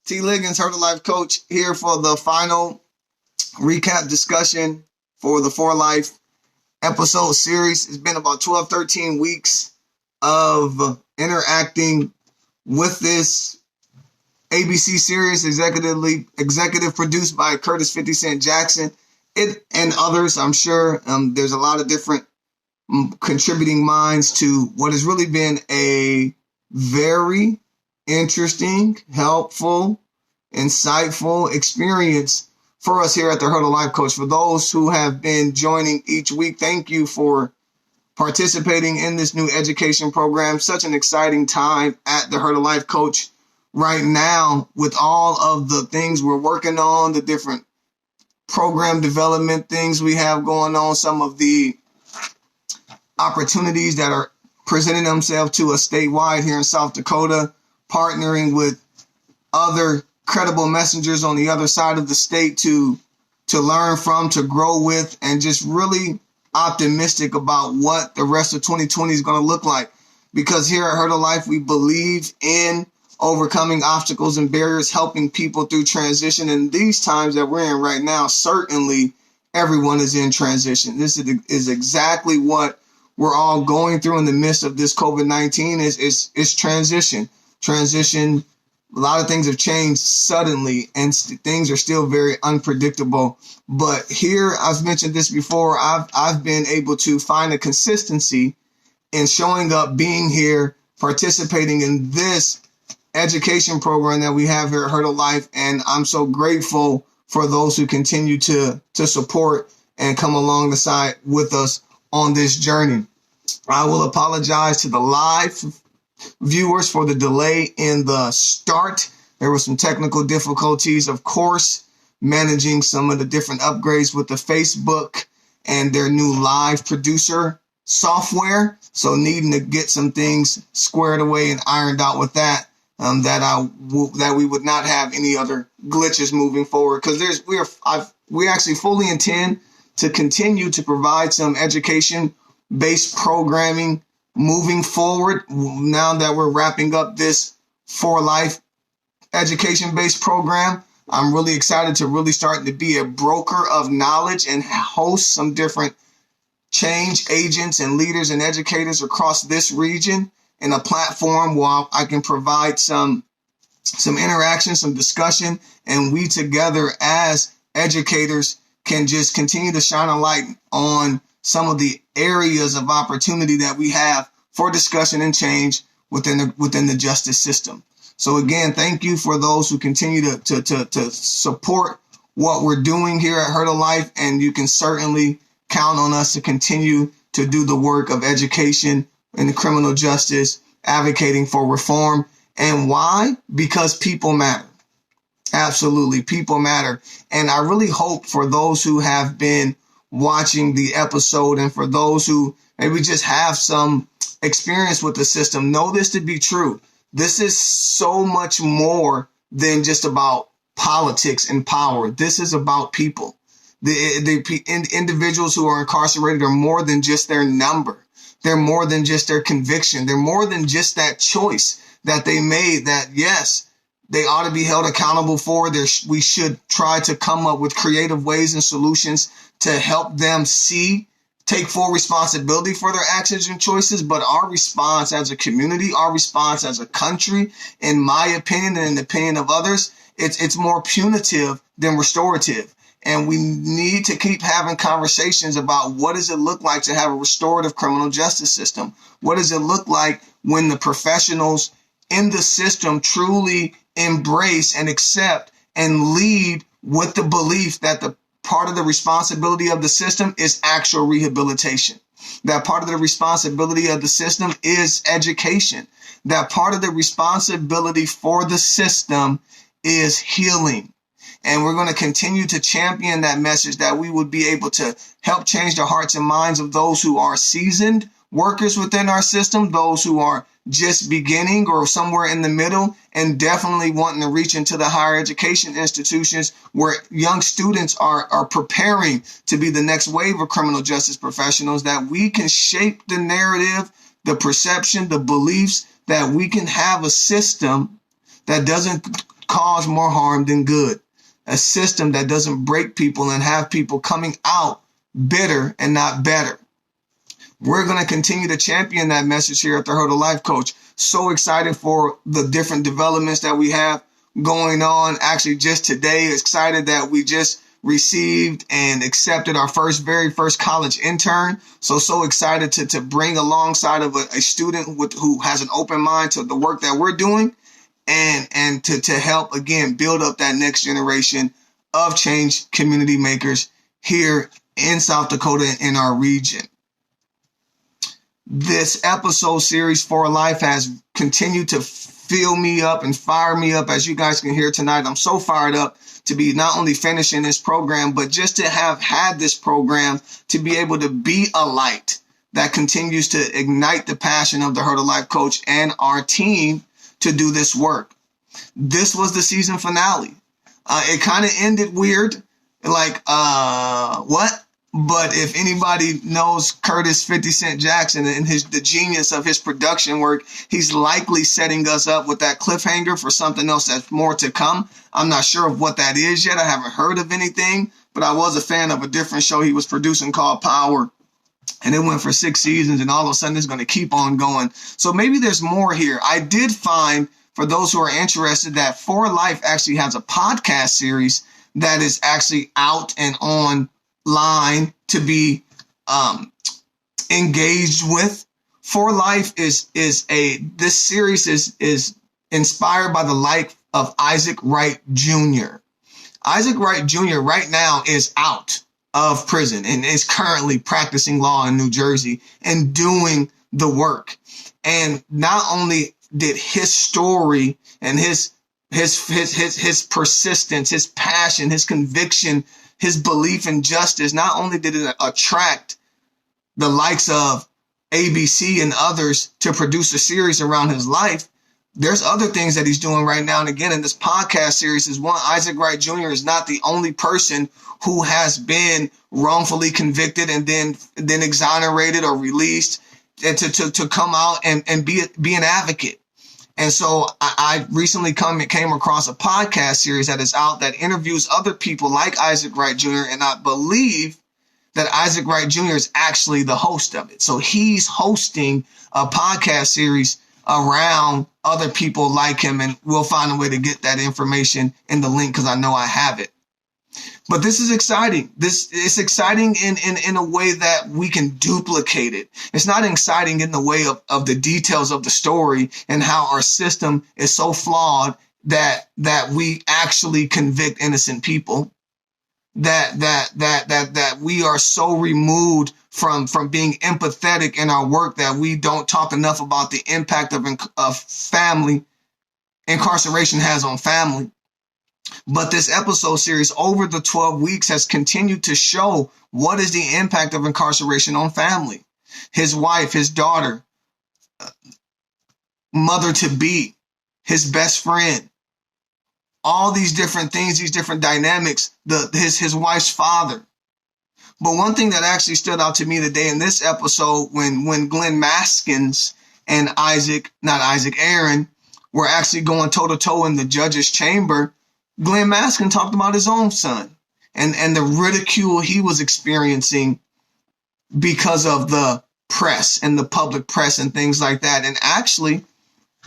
T. Liggins, Hurdle Life Coach, here for the final recap discussion for the For Life episode series. It's been about 12, 13 weeks of interacting with this ABC series, executive produced by Curtis 50 Cent Jackson and others. I'm sure there's a lot of different contributing minds to what has really been a very interesting, helpful, insightful experience for us here at the Hurdle Life Coach. For those who have been joining each week, thank you for participating in this new education program. Such an exciting time at the Hurdle Life Coach right now with all of the things we're working on, the different program development things we have going on, some of the opportunities that are presenting themselves to us statewide here in South Dakota, partnering with other credible messengers on the other side of the state to learn from, to grow with, and just really optimistic about what the rest of 2020 is going to look like. Because here at Hurdle Life, we believe in overcoming obstacles and barriers, helping people through transition. And these times that we're in right now, certainly everyone is in transition. This is exactly what we're all going through in the midst of this COVID-19 is transition. Transition, a lot of things have changed suddenly and things are still very unpredictable. But here, I've mentioned this before, I've been able to find a consistency in showing up, being here, participating in this education program that we have here at Hurdle Life. And I'm so grateful for those who continue to support and come along the side with us on this journey. I will apologize to the live viewers for the delay in the start. There were some technical difficulties, of course, managing some of the different upgrades with the Facebook and their new live producer software. So needing to get some things squared away and ironed out with that, that we would not have any other glitches moving forward. Because we actually fully intend to continue to provide some education-based programming moving forward. Now that we're wrapping up this For Life education-based program, I'm really excited to really start to be a broker of knowledge and host some different change agents and leaders and educators across this region in a platform where I can provide some interaction, some discussion, and we together as educators can just continue to shine a light on some of the areas of opportunity that we have for discussion and change within the justice system. So again, thank you for those who continue to support what we're doing here at Hurdle Life, and you can certainly count on us to continue to do the work of education in the criminal justice, advocating for reform. And why? Because people matter. Absolutely, people matter. And I really hope for those who have been watching the episode and for those who maybe just have some experience with the system, know this to be true. This is so much more than just about politics and power. This is about people. The individuals who are incarcerated are more than just their number. They're more than just their conviction. They're more than just that choice that they made that, yes, they ought to be held accountable for. We should try to come up with creative ways and solutions to help them take full responsibility for their actions and choices. But our response as a community, our response as a country, in my opinion and in the opinion of others, it's more punitive than restorative. And we need to keep having conversations about what does it look like to have a restorative criminal justice system? What does it look like when the professionals in the system truly embrace and accept and lead with the belief that the part of the responsibility of the system is actual rehabilitation? That part of the responsibility of the system is education. That part of the responsibility for the system is healing. And we're going to continue to champion that message, that we would be able to help change the hearts and minds of those who are seasoned workers within our system, those who are just beginning or somewhere in the middle, and definitely wanting to reach into the higher education institutions where young students are preparing to be the next wave of criminal justice professionals, that we can shape the narrative, the perception, the beliefs, that we can have a system that doesn't cause more harm than good. A system that doesn't break people and have people coming out bitter and not better. We're going to continue to champion that message here at the Hurdle Life Coach. So excited for the different developments that we have going on. Actually, just today, excited that we just received and accepted our very first college intern. So excited to bring alongside of a student who has an open mind to the work that we're doing and to help, again, build up that next generation of change community makers here in South Dakota in our region. This episode series for life has continued to fill me up and fire me up, as you guys can hear tonight. I'm so fired up to be not only finishing this program, but just to have had this program to be able to be a light that continues to ignite the passion of the Hurdle Life Coach and our team to do this work. This was the season finale. It kind of ended weird, like, what? But if anybody knows Curtis 50 Cent Jackson and the genius of his production work, he's likely setting us up with that cliffhanger for something else that's more to come. I'm not sure of what that is yet. I haven't heard of anything, but I was a fan of a different show he was producing called Power. And it went for 6 seasons, and all of a sudden it's going to keep on going. So maybe there's more here. I did find, for those who are interested, that For Life actually has a podcast series that is actually out and online to be engaged with. For Life this series is inspired by the life of Isaac Wright Jr. Isaac Wright Jr. right now is out of prison and is currently practicing law in New Jersey and doing the work. And not only did his story and his persistence, his passion, his conviction, his belief in justice, not only did it attract the likes of ABC and others to produce a series around his life, there's other things that he's doing right now. And again, in this podcast series is one, Isaac Wright Jr. is not the only person who has been wrongfully convicted and then exonerated or released, and to come out and be an advocate. And so I recently came across a podcast series that is out that interviews other people like Isaac Wright Jr. And I believe that Isaac Wright Jr. is actually the host of it. So he's hosting a podcast series around other people like him, and we'll find a way to get that information in the link because I know I have it. But this is exciting. It's exciting in a way that we can duplicate it. It's not exciting in the way of the details of the story and how our system is so flawed that we actually convict innocent people. That we are so removed from being empathetic in our work that we don't talk enough about the impact of family incarceration has on family. But this episode series over the 12 weeks has continued to show what is the impact of incarceration on family. His wife, his daughter, mother-to-be, his best friend, all these different things, these different dynamics, his wife's father. But one thing that actually stood out to me today in this episode, when Glenn Maskins and Aaron were actually going toe-to-toe in the judge's chamber, Glenn Maskin talked about his own son and the ridicule he was experiencing because of the press and the public press and things like that. And actually,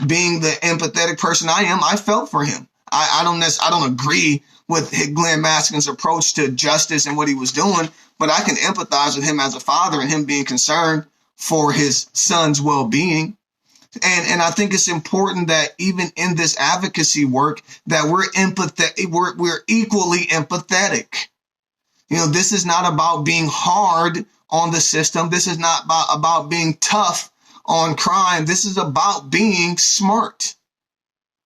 being the empathetic person I am, I felt for him. I don't agree with Glenn Maskin's approach to justice and what he was doing, but I can empathize with him as a father and him being concerned for his son's well-being. And I think it's important that even in this advocacy work that we're equally empathetic. You know, this is not about being hard on the system. This is not about being tough on crime. This is about being smart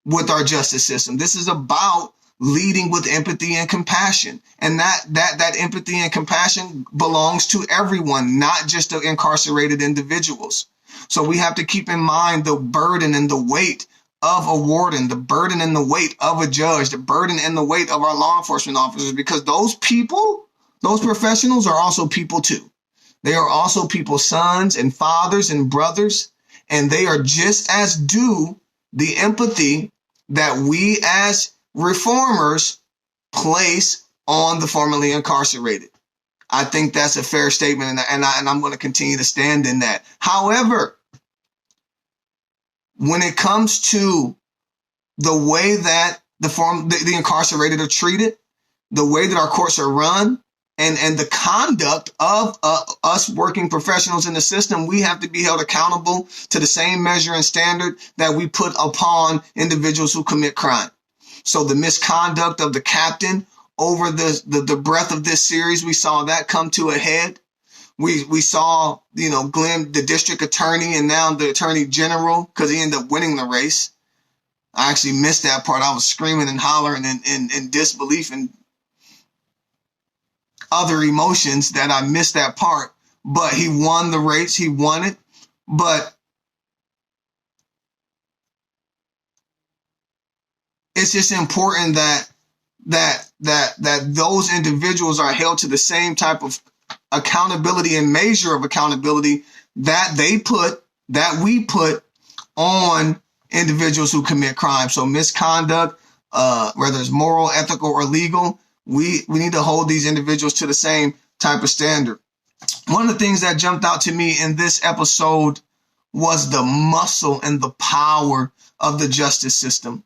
with our justice system. This is about leading with empathy and compassion. And that empathy and compassion belongs to everyone, not just the incarcerated individuals. So we have to keep in mind the burden and the weight of a warden, the burden and the weight of a judge, the burden and the weight of our law enforcement officers, because those people, those professionals are also people too. They are also people's sons and fathers and brothers, and they are just as due the empathy that we as reformers place on the formerly incarcerated. I think that's a fair statement, and I'm going to continue to stand in that. However, when it comes to the way that the incarcerated are treated, the way that our courts are run, and the conduct of us working professionals in the system, we have to be held accountable to the same measure and standard that we put upon individuals who commit crime. So the misconduct of the captain over the breadth of this series, we saw that come to a head. We saw, Glenn, the district attorney, and now the attorney general, because he ended up winning the race. I actually missed that part. I was screaming and hollering in disbelief and other emotions that I missed that part. But he won the race. He won it. But it's just important that those individuals are held to the same type of accountability and measure of accountability that we put on individuals who commit crime. So misconduct, whether it's moral, ethical, or legal, we need to hold these individuals to the same type of standard. One of the things that jumped out to me in this episode was the muscle and the power of the justice system.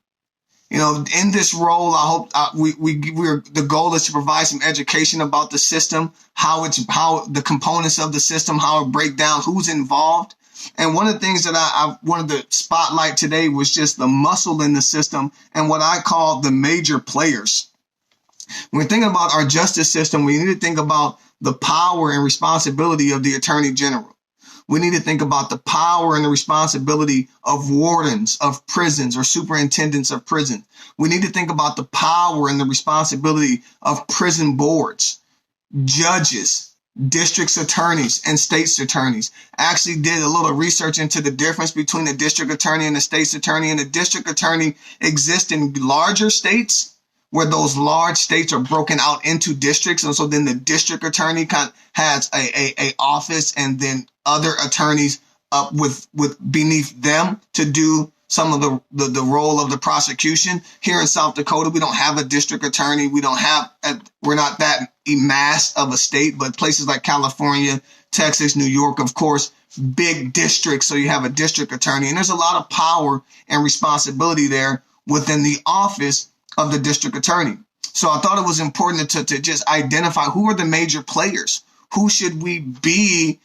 In this role, I hope the goal is to provide some education about the system, how the components of the system, how it break down, who's involved. And one of the things that I wanted to spotlight today was just the muscle in the system and what I call the major players. When we're thinking about our justice system, we need to think about the power and responsibility of the attorney general. We need to think about the power and the responsibility of wardens of prisons or superintendents of prisons. We need to think about the power and the responsibility of prison boards, judges, district attorneys, and state's attorneys. I actually did a little research into the difference between the district attorney and the state's attorney. And the district attorney exists in larger states, where those large states are broken out into districts. And so then the district attorney has a office, and then other attorneys up with beneath them to do some of the role of the prosecution. Here in South Dakota, we don't have a district attorney. We're not that mass of a state, but places like California, Texas, New York, of course, big districts. So you have a district attorney, and there's a lot of power and responsibility there within the office of the district attorney. So I thought it was important to just identify who are the major players. Who should we be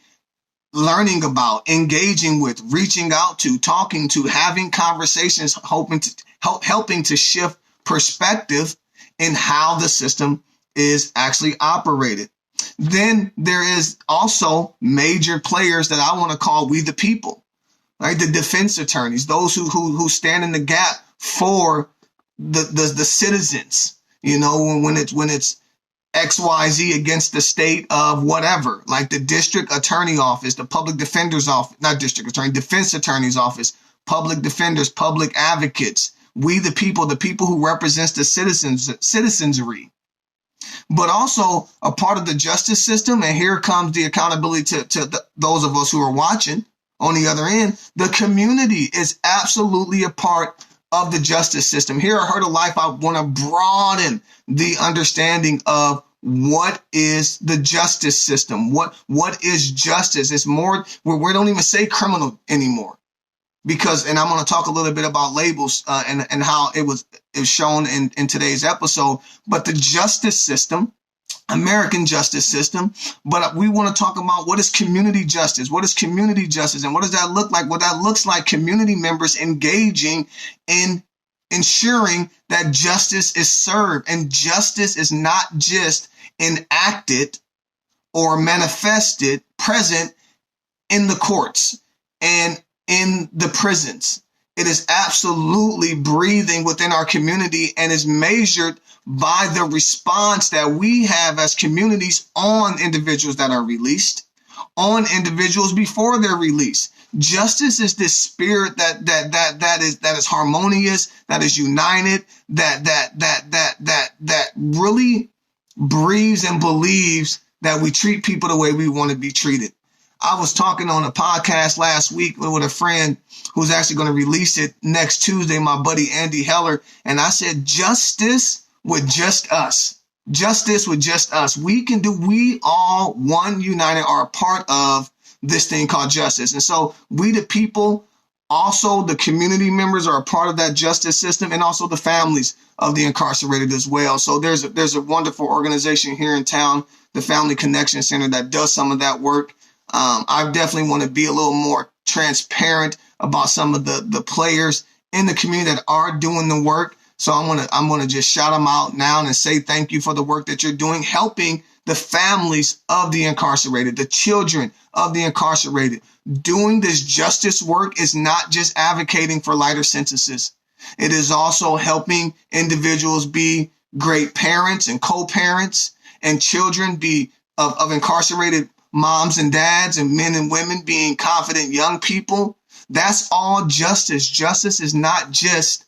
learning about, engaging with, reaching out to, talking to, having conversations, helping to shift perspective in how the system is actually operated. Then there is also major players that I want to call we the people, right? The defense attorneys, those who stand in the gap for the citizens, when it's XYZ against the state of whatever, like the district attorney office, the public defender's office, not district attorney, defense attorney's office, public defenders, public advocates, we the people who represents the citizenry. But also a part of the justice system, and here comes the accountability to those of us who are watching on the other end, the community is absolutely a part of the justice system. Here at Heart of Life, I want to broaden the understanding of what is the justice system. What is justice? It's more, we don't even say criminal anymore, and I'm going to talk a little bit about labels and how it was shown in today's episode. But the justice system, American justice system, but we want to talk about what is community justice. What is community justice, and what does that look like? Well, that looks like community members engaging in ensuring that justice is served, and justice is not just enacted or manifested, present in the courts and in the prisons. It is absolutely breathing within our community and is measured by the response that we have as communities on individuals that are released, on individuals before they're released. Justice is this spirit that is harmonious, that is united, that really breathes and believes that we treat people the way we want to be treated. I was talking on a podcast last week with a friend who's actually going to release it next Tuesday, my buddy Andy Heller. And I said, justice with just us. Justice with just us. We all, one united, are a part of this thing called justice. And so we, the people, also the community members, are a part of that justice system, and also the families of the incarcerated as well. So there's a wonderful organization here in town, the Family Connection Center, that does some of that work. I definitely want to be a little more transparent about some of the players in the community that are doing the work. So I'm gonna just shout them out now and say thank you for the work that you're doing, helping the families of the incarcerated, the children of the incarcerated. Doing this justice work is not just advocating for lighter sentences. It is also helping individuals be great parents and co-parents, and children be of incarcerated moms and dads, and men and women being confident young people. That's all justice. Justice is not just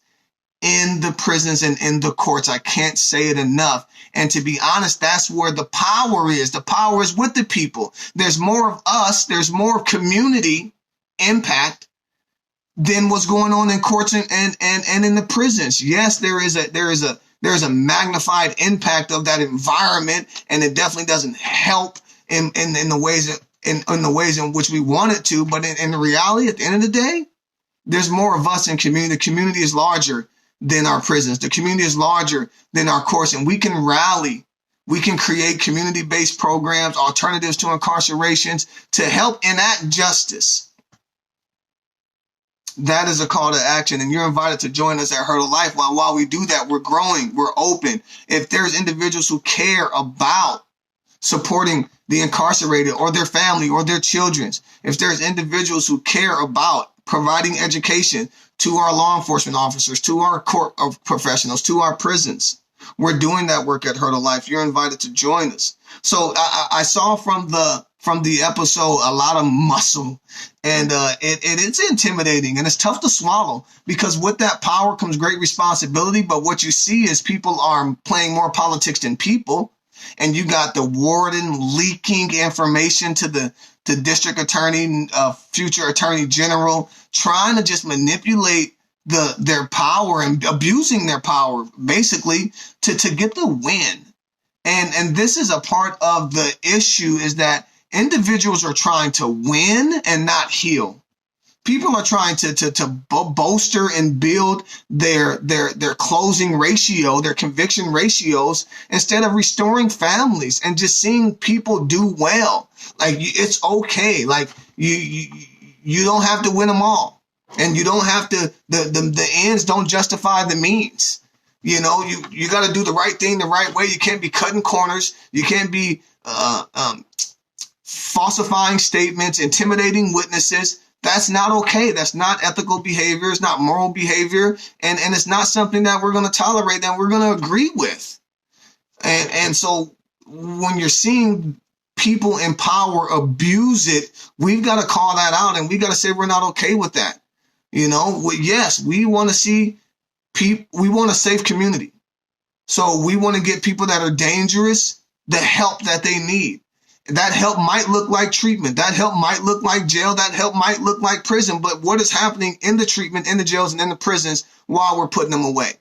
in the prisons and in the courts. I can't say it enough. And to be honest, that's where the power is. The power is with the people. There's more of us. There's more community impact than what's going on in courts and in the prisons. Yes, there is a magnified impact of that environment, and it definitely doesn't help in the ways in which we want it to. But in the reality, at the end of the day, there's more of us in community. The community is larger than our prisons. The community is larger than our courts, and we can rally. We can create community-based programs, alternatives to incarcerations, to help enact justice. That is a call to action, and you're invited to join us at Herd of Life. While we do that, we're growing, we're open. If there's individuals who care about supporting the incarcerated or their family or their children, if there's individuals who care about providing education to our law enforcement officers, to our court of professionals, to our prisons, we're doing that work at Herd of Life. You're invited to join us. So I saw from the episode a lot of muscle, and it's intimidating and it's tough to swallow, because with that power comes great responsibility. But what you see is people are playing more politics than people. And you got the warden leaking information to the district attorney, future attorney general, trying to just manipulate their power and abusing their power, basically, to get the win. And this is a part of the issue, is that individuals are trying to win and not heal. People are trying to bolster and build their closing ratio, their conviction ratios, instead of restoring families and just seeing people do well. Like, it's okay. Like, you don't have to win them all, and you don't have to. The ends don't justify the means. You know, you got to do the right thing the right way. You can't be cutting corners. You can't be falsifying statements, intimidating witnesses. That's not okay. That's not ethical behavior. It's not moral behavior. And it's not something that we're going to tolerate, that we're going to agree with. And so when you're seeing people in power abuse it, we've got to call that out, and we got to say we're not okay with that. You know, yes, we want to see people, we want a safe community. So we want to get people that are dangerous the help that they need. That help might look like treatment. That help might look like jail. That help might look like prison. But what is happening in the treatment, in the jails, and in the prisons while we're putting them away?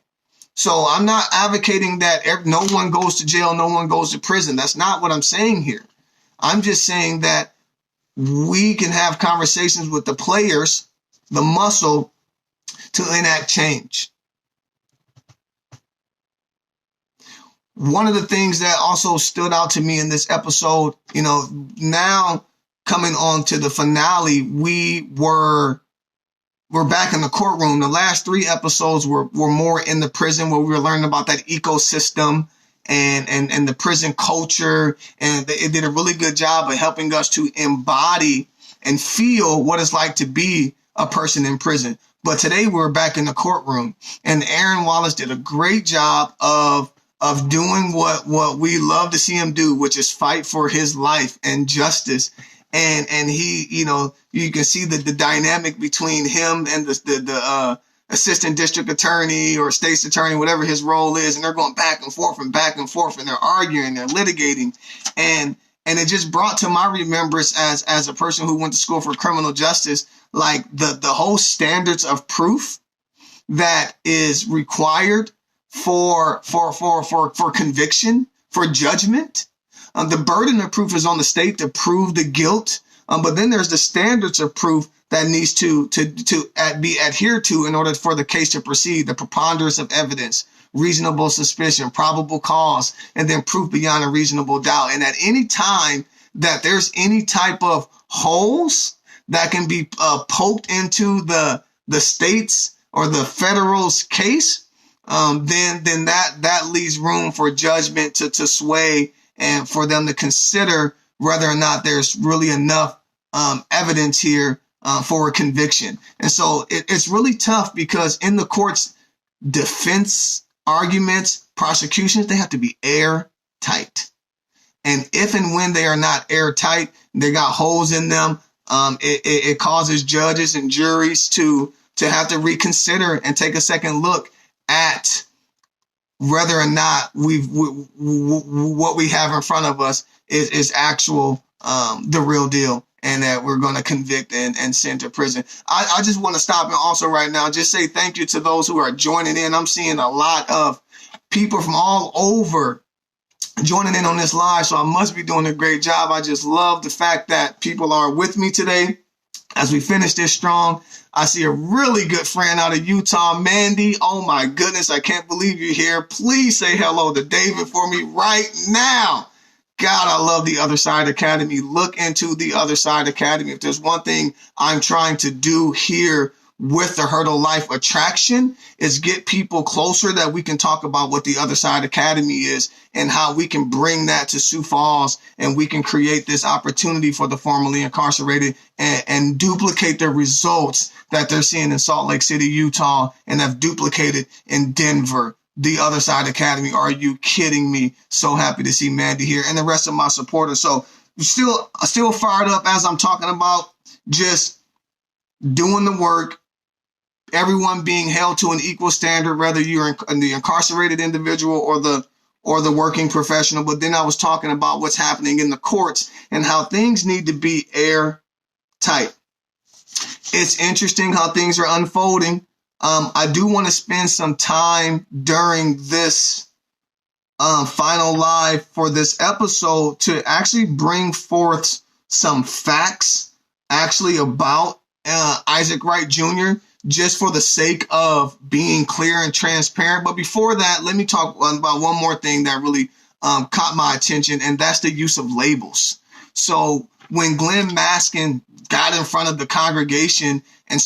So I'm not advocating that no one goes to jail, no one goes to prison. That's not what I'm saying here. I'm just saying that we can have conversations with the players, the muscle, to enact change. One of the things that also stood out to me in this episode, you know, now coming on to the finale, we're back in the courtroom. The last 3 episodes were more in the prison, where we were learning about that ecosystem and the prison culture. And it did a really good job of helping us to embody and feel what it's like to be a person in prison. But today we're back in the courtroom, and Aaron Wallace did a great job of doing what we love to see him do, which is fight for his life and justice. And he, you know, you can see the dynamic between him and the assistant district attorney or state's attorney, whatever his role is. And they're going back and forth, and they're arguing, they're litigating. And And it just brought to my remembrance as a person who went to school for criminal justice, like the whole standards of proof that is required for conviction, for judgment. The burden of proof is on the state to prove the guilt. But then there's the standards of proof that needs to be adhered to in order for the case to proceed. The preponderance of evidence, reasonable suspicion, probable cause, and then proof beyond a reasonable doubt. And at any time that there's any type of holes that can be poked into the state's or the federal's case, then that leaves room for judgment to sway and for them to consider whether or not there's really enough evidence here for a conviction. And so it's really tough because in the court's defense arguments, prosecutions, they have to be airtight. And if and when they are not airtight, they got holes in them, it causes judges and juries to have to reconsider and take a second look at whether or not what we have in front of us is actual, the real deal, and that we're going to convict and send to prison. I just want to stop and also right now just say thank you to those who are joining in. I'm seeing a lot of people from all over joining in on this live, so I must be doing a great job. I just love the fact that people are with me today as we finish this strong. I see a really good friend out of Utah, Mandy. Oh my goodness, I can't believe you're here. Please say hello to David for me right now. God, I love the Other Side Academy. Look into the Other Side Academy. If there's one thing I'm trying to do here with the Hurdle Life Attraction is get people closer that we can talk about what the Other Side Academy is and how we can bring that to Sioux Falls, and we can create this opportunity for the formerly incarcerated and duplicate the results that they're seeing in Salt Lake City, Utah, and have duplicated in Denver. The Other Side Academy. Are you kidding me? So happy to see Mandy here and the rest of my supporters. So still fired up as I'm talking about just doing the work, everyone being held to an equal standard, whether you're the incarcerated individual or the working professional. But then I was talking about what's happening in the courts and how things need to be airtight. It's interesting how things are unfolding. I do want to spend some time during this final live for this episode to actually bring forth some facts actually about Isaac Wright Jr., just for the sake of being clear and transparent. But before that, let me talk about one more thing that really caught my attention, and that's the use of labels. So when Glenn Maskin got in front of the congregation and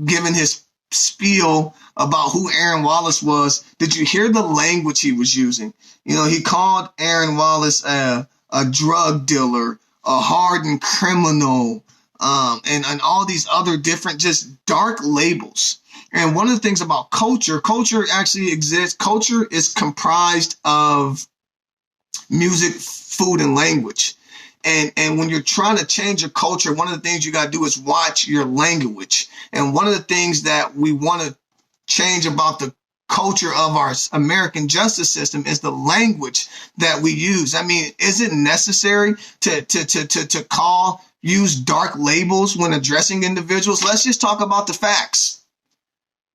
giving his spiel about who Aaron Wallace was, did you hear the language he was using? You know, he called Aaron Wallace a drug dealer, a hardened criminal, and all these other different just dark labels. And one of the things about culture actually exists. Culture is comprised of music, food, and language. And when you're trying to change a culture, one of the things you got to do is watch your language. And one of the things that we want to change about the culture of our American justice system is the language that we use. I mean, is it necessary to use dark labels when addressing individuals? Let's just talk about the facts.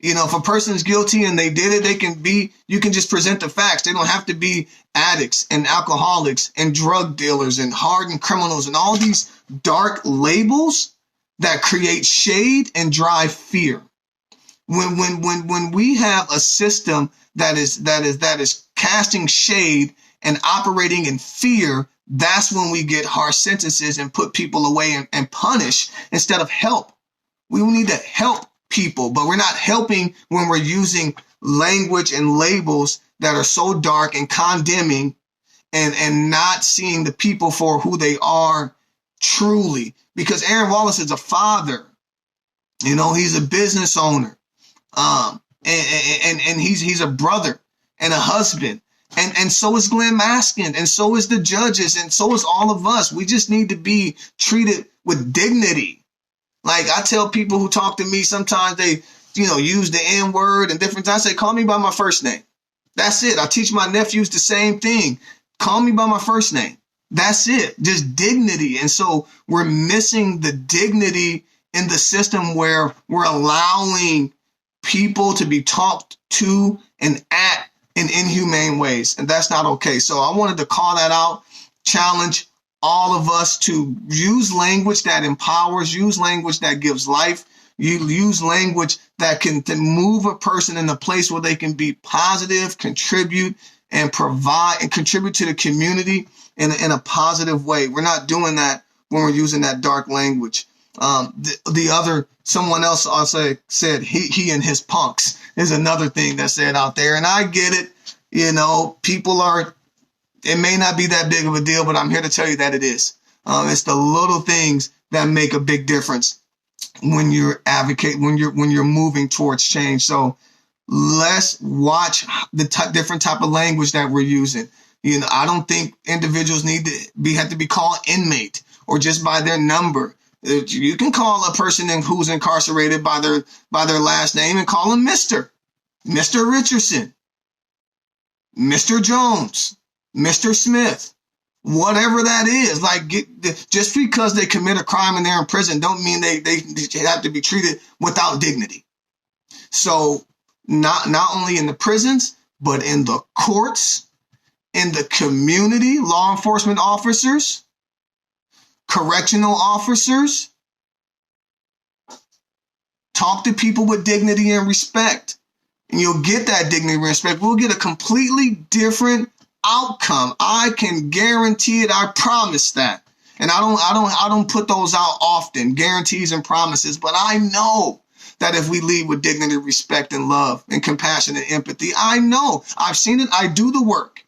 You know, if a person is guilty and they did it, you can just present the facts. They don't have to be addicts and alcoholics and drug dealers and hardened criminals and all these dark labels that create shade and drive fear. When we have a system that is casting shade and operating in fear, that's when we get harsh sentences and put people away and punish instead of help. We need to help people, but we're not helping when we're using language and labels that are so dark and condemning and not seeing the people for who they are truly. Because Aaron Wallace is a father, you know, he's a business owner, and he's a brother and a husband. And so is Glenn Maskin, and so is the judges, and so is all of us. We just need to be treated with dignity. Like I tell people who talk to me, sometimes they, use the N word and different times. I say, call me by my first name. That's it. I teach my nephews the same thing. Call me by my first name. That's it, just dignity. And so we're missing the dignity in the system where we're allowing people to be talked to and act in inhumane ways. And that's not okay. So I wanted to call that out, challenge all of us to use language that empowers, use language that gives life, you use language that can move a person in a place where they can be positive, contribute, and provide and contribute to the community in a positive way. We're not doing that when we're using that dark language. Someone else also said he and his punks is another thing that's said out there. And I get it. It may not be that big of a deal, but I'm here to tell you that it is. It's the little things that make a big difference when you're advocating, when you're moving towards change. So let's watch the different type of language that we're using. I don't think individuals have to be called inmate or just by their number. You can call a person who's incarcerated by their last name and call them Mr. Richardson, Mr. Jones, Mr. Smith, whatever that is. Like, just because they commit a crime and they're in prison don't mean they have to be treated without dignity. So not only in the prisons, but in the courts, in the community, law enforcement officers, correctional officers, talk to people with dignity and respect, and you'll get that dignity and respect. We'll get a completely different outcome. I can guarantee it. I promise that. And I don't put those out often, guarantees and promises, but I know that if we lead with dignity, respect, and love, and compassion and empathy, I know. I've seen it. I do the work.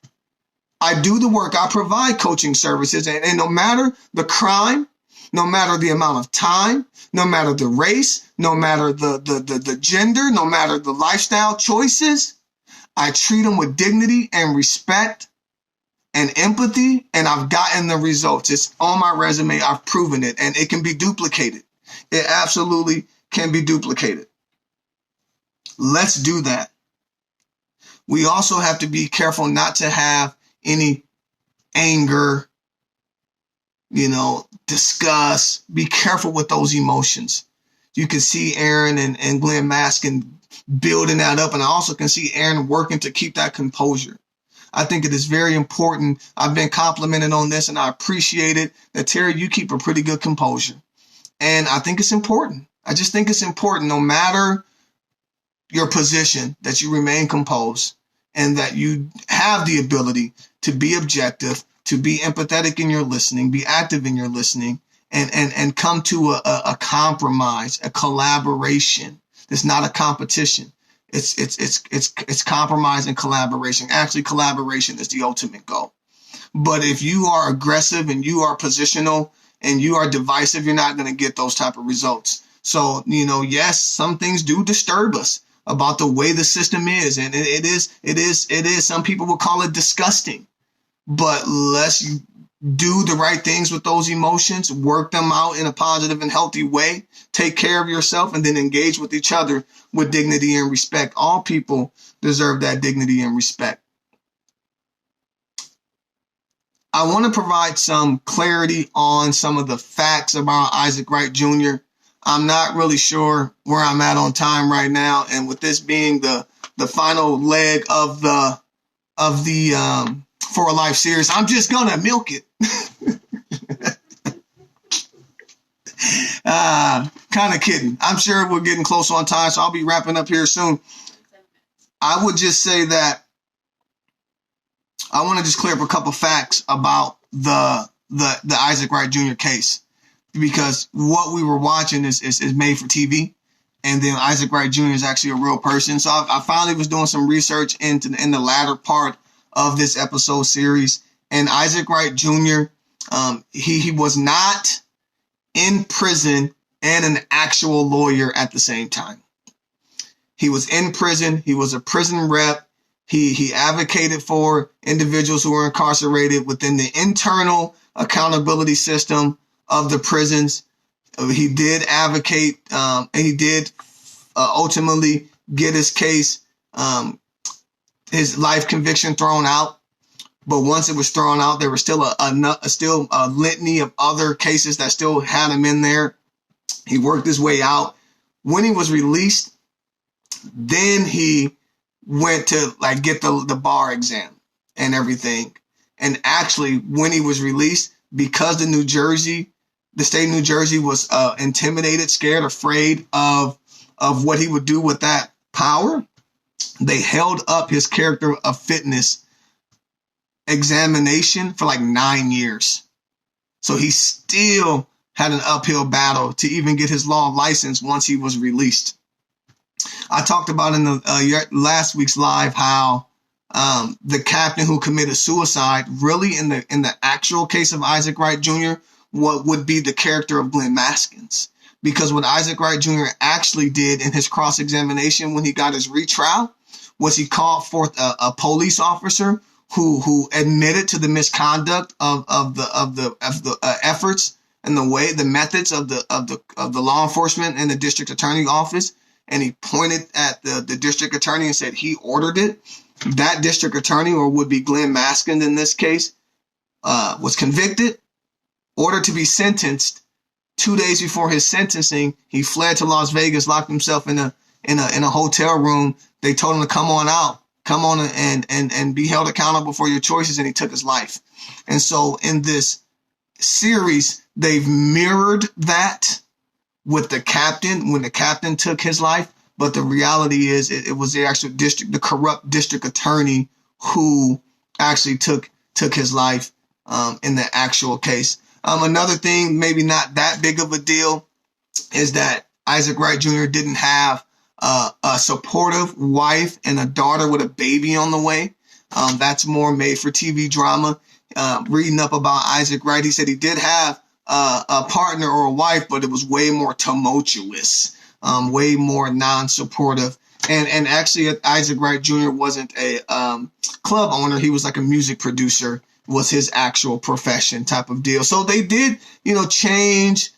I provide coaching services, and no matter the crime, no matter the amount of time, no matter the race, no matter the gender, no matter the lifestyle choices, I treat them with dignity and respect and empathy, and I've gotten the results. It's on my resume. I've proven it, and it can be duplicated. It absolutely can be duplicated. Let's do that. We also have to be careful not to have any anger, disgust. Be careful with those emotions. You can see Aaron and Glenn Maskin building that up, and I also can see Aaron working to keep that composure. I think it is very important. I've been complimented on this, and I appreciate it, that Terry, you keep a pretty good composure. And I think it's important. I just think it's important, no matter your position, that you remain composed and that you have the ability to be objective, to be empathetic in your listening, be active in your listening, and come to a compromise, a collaboration. It's not a competition. It's compromise and collaboration. Actually, collaboration is the ultimate goal. But if you are aggressive and you are positional and you are divisive, you're not going to get those type of results. So, yes, some things do disturb us about the way the system is. And it is, some people will call it disgusting. But let's do the right things with those emotions, work them out in a positive and healthy way, take care of yourself, and then engage with each other with dignity and respect. All people deserve that dignity and respect. I want to provide some clarity on some of the facts about Isaac Wright Jr. I'm not really sure where I'm at on time right now, and with this being the final leg of the For a Life series, I'm just gonna milk it. Kind of kidding. I'm sure we're getting close on time, so I'll be wrapping up here soon. I would just say that I want to just clear up a couple facts about the Isaac Wright Jr. case, because what we were watching is made for TV, and then Isaac Wright Jr. is actually a real person. So I finally was doing some research in the latter part of this episode series, and Isaac Wright Jr. He was not in prison and an actual lawyer at the same time. He was in prison. He was a prison rep. He advocated for individuals who were incarcerated within the internal accountability system of the prisons. He did advocate, and he did ultimately get his case, his life conviction thrown out. But once it was thrown out, there was still a litany of other cases that still had him in there. He worked his way out. When he was released, then he went to like get the bar exam and everything. And actually, when he was released, because the state of New Jersey was intimidated, scared, afraid of what he would do with that power, they held up his character of fitness examination for like 9 years. So he still had an uphill battle to even get his law license once he was released. I talked about in the last week's live how the captain who committed suicide, really in the actual case of Isaac Wright Jr., what would be the character of Glenn Maskins. Because what Isaac Wright Jr. actually did in his cross-examination when he got his retrial was he called forth a police officer who admitted to the misconduct of the efforts and the methods of the law enforcement and the district attorney office. And he pointed at the district attorney and said he ordered it. That district attorney, or would be Glenn Maskins in this case, was convicted, ordered to be sentenced. 2 days before his sentencing, he fled to Las Vegas, locked himself in a hotel room. They told him to come on out, come on and be held accountable for your choices, and he took his life. And so in this series, they've mirrored that with the captain when the captain took his life. But the reality is it was the corrupt district attorney who actually took his life in the actual case. Another thing, maybe not that big of a deal, is that Isaac Wright Jr. didn't have a supportive wife and a daughter with a baby on the way. That's more made for TV drama. Reading up about Isaac Wright, he said he did have a partner or a wife, but it was way more tumultuous, way more non-supportive. And actually, Isaac Wright Jr. wasn't a club owner. He was like a music producer, was his actual profession type of deal. So they did, change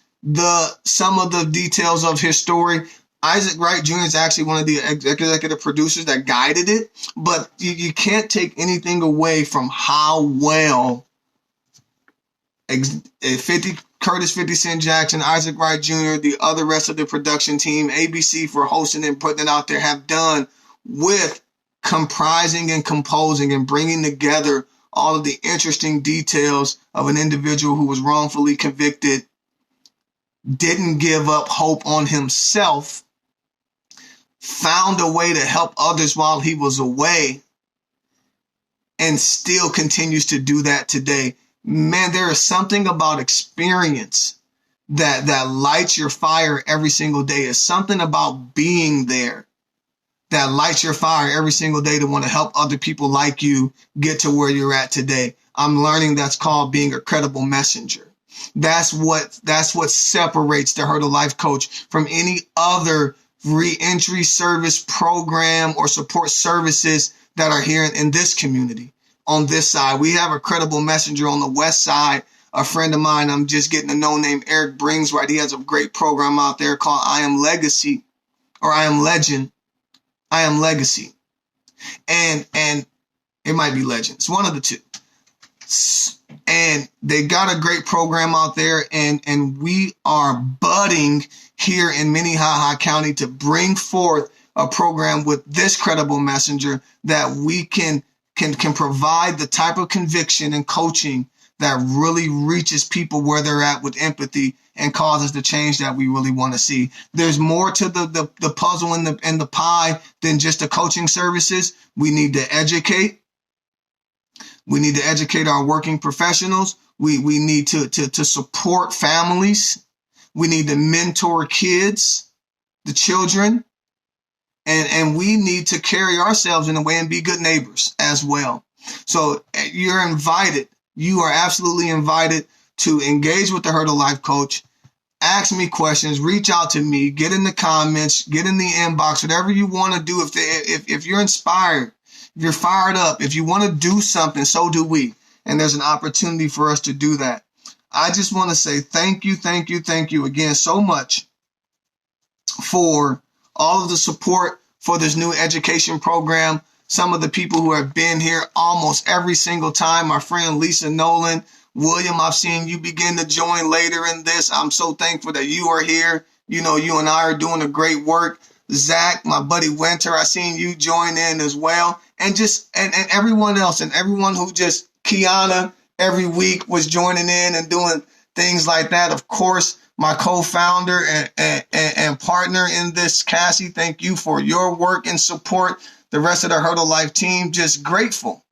some of the details of his story. Isaac Wright Jr. is actually one of the executive producers that guided it, but you can't take anything away from how well Curtis 50 Cent Jackson, Isaac Wright Jr., the other rest of the production team, ABC for hosting and putting it out there, have done with comprising and composing and bringing together all of the interesting details of an individual who was wrongfully convicted, didn't give up hope on himself, found a way to help others while he was away, and still continues to do that today. Man, there is something about experience that lights your fire every single day. It's something about being there that lights your fire every single day to want to help other people like you get to where you're at today. I'm learning that's called being a credible messenger. That's what separates the Hurdle Life Coach from any other reentry service program or support services that are here in this community. On this side, we have a credible messenger on the west side. A friend of mine I'm just getting to know named Eric Bringswright. He has a great program out there called I Am Legacy, or I Am Legend. I Am Legacy. And it might be Legend. It's one of the two. And they got a great program out there, and we are budding here in Minnehaha County to bring forth a program with this credible messenger that we can provide the type of conviction and coaching that really reaches people where they're at with empathy and causes the change that we really want to see. There's more to the puzzle and the pie than just the coaching services. We need to educate. We need to educate our working professionals. We need to support families. We need to mentor kids, the children. And we need to carry ourselves in a way and be good neighbors as well. So you're invited. You are absolutely invited to engage with the Hurdle Life Coach. Ask me questions, reach out to me, get in the comments, get in the inbox, whatever you want to do. If you're inspired, if you're fired up, if you want to do something, so do we. And there's an opportunity for us to do that. I just want to say thank you again so much for all of the support for this new education program. some of the people who have been here almost every single time. My friend Lisa Nolan, William, I've seen you begin to join later in this. I'm so thankful that you are here. You know, you and I are doing a great work. Zach, my buddy Winter, I seen you join in as well. And just, and everyone else, and everyone who just, Kiana, every week was joining in and doing things like that. Of course, my co-founder and partner in this, Cassie, thank you for your work and support. The rest of the Hurdle Life team, just grateful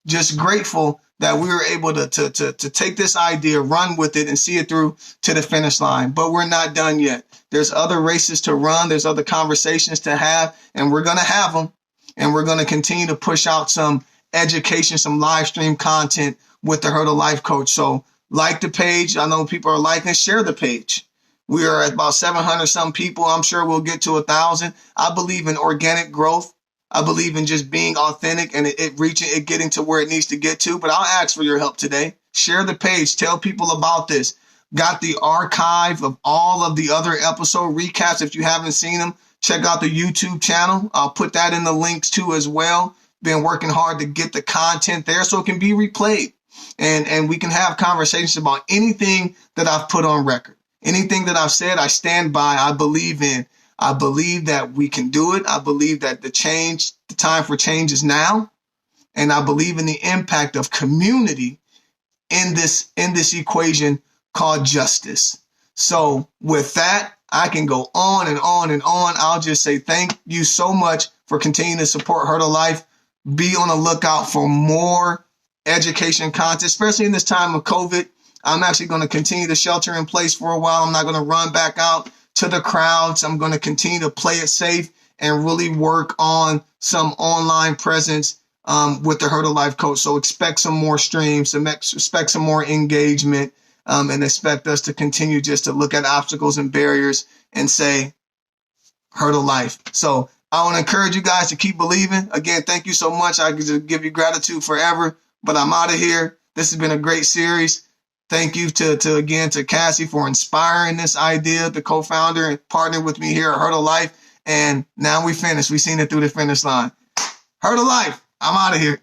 that we were able to take this idea, run with it, and see it through to the finish line. But we're not done yet. There's other races to run. There's other conversations to have, and we're going to have them. And we're going to continue to push out some education, some live stream content with the Hurdle Life Coach. So like the page. I know people are liking it. Share the page. We are at about 700 some people. I'm sure we'll get to 1,000. I believe in organic growth. I believe in just being authentic and it getting to where it needs to get to. But I'll ask for your help today. Share the page. Tell people about this. Got the archive of all of the other episode recaps. If you haven't seen them, check out the YouTube channel. I'll put that in the links too as well. Been working hard to get the content there so it can be replayed. And we can have conversations about anything that I've put on record. Anything that I've said, I stand by, I believe in. I believe that we can do it. I believe that the time for change is now. And I believe in the impact of community in this equation called justice. So with that, I can go on and on and on. I'll just say thank you so much for continuing to support Hurdle Life. Be on the lookout for more education content, especially in this time of COVID. I'm actually going to continue to shelter in place for a while. I'm not going to run back out to the crowds. I'm going to continue to play it safe and really work on some online presence with the Hurdle Life Coach. So expect some more streams, expect some more engagement, and expect us to continue just to look at obstacles and barriers and say, Hurdle Life. So I want to encourage you guys to keep believing. Again, thank you so much. I could just give you gratitude forever, but I'm out of here. This has been a great series. Thank you to Cassie for inspiring this idea, the co-founder and partner with me here at Hurdle Life. And now we finished. We've seen it through the finish line. Hurdle Life. I'm out of here.